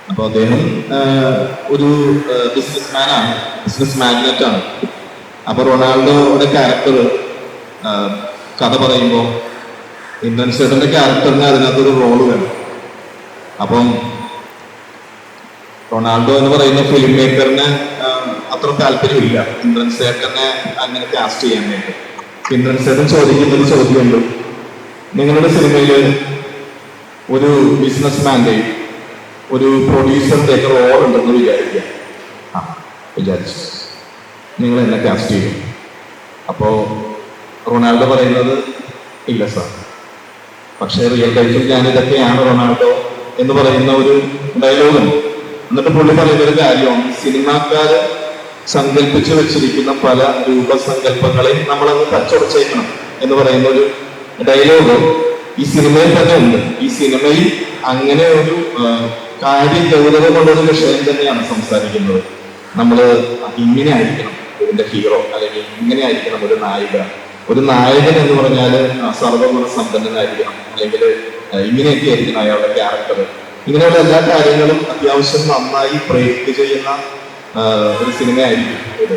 അപ്പൊ അദ്ദേഹം ഒരു ബിസിനസ്മാനാണ്, ബിസിനസ് മാഗ്നറ്റ് ആണ്. അപ്പൊ റൊണാൾഡോയുടെ ക്യാരക്ടർ കഥ പറയുമ്പോൾ ഇന്ദ്രൻ സേട്ടന്റെ ക്യാരക്ടറിന് അതിനകത്തൊരു റോള് വേണം. അപ്പം റൊണാൾഡോ എന്ന് പറയുന്ന ഫിലിം മേക്കറിന് അത്ര താല്പര്യമില്ല ഇന്ദ്രൻ സേട്ടനെ അങ്ങനെ കാസ്റ്റ് ചെയ്യാൻ വേണ്ടി. ഇന്ദ്രൻ സേട്ടൻ ചോദിക്കുന്ന ഒരു ചോദ്യമുണ്ട്, നിങ്ങളുടെ സിനിമയിൽ ഒരു ബിസിനസ്മാന്റെ ഒരു പ്രൊഡ്യൂസറിന്റെ ഒക്കെ റോൾ ഉണ്ടെന്ന് വിചാരിക്കുക. വിചാരിച്ചു, നിങ്ങൾ എന്നെ കാസ്റ്റ് ചെയ്യും. അപ്പോ റൊണാൾഡോ പറയുന്നത് ഇല്ല സാർ, പക്ഷേ റിയൽ ലൈഫിൽ ഞാൻ ഇതൊക്കെയാണ് റൊണാൾഡോ എന്ന് പറയുന്ന ഒരു ഡയലോഗുണ്ട്. എന്നിട്ട് പുള്ളി പറയുന്ന ഒരു കാര്യമാണ്, സിനിമാക്കാര് സങ്കല്പിച്ചു വെച്ചിരിക്കുന്ന പല രൂപസങ്കല്പങ്ങളെ നമ്മളത് തച്ചുടച്ചേക്കണം എന്ന് പറയുന്ന ഒരു ഡയലോഗ് ഈ സിനിമയിൽ തന്നെ ഉണ്ട്. ഈ സിനിമയിൽ അങ്ങനെ ഒരു കാര്യം ഗൗരവം കൊണ്ടൊരു വിഷയം തന്നെയാണ് സംസാരിക്കുന്നത്. നമ്മള് ഇങ്ങനെ ആയിരിക്കണം ഇതിന്റെ ഹീറോ, അല്ലെങ്കിൽ ഇങ്ങനെ ആയിരിക്കണം ഒരു നായിക. ഒരു നായകൻ എന്ന് പറഞ്ഞാൽ സർവഗുണ സമ്പന്നനായിരിക്കണം, അല്ലെങ്കിൽ ഇങ്ങനെയൊക്കെ ആയിരിക്കണം അയാളുടെ ക്യാരക്ടർ. ഇങ്ങനെയുള്ള എല്ലാ കാര്യങ്ങളും അത്യാവശ്യം നന്നായി പ്രയത്നം ചെയ്യുന്ന ഒരു സിനിമയായിരിക്കും ഇത്.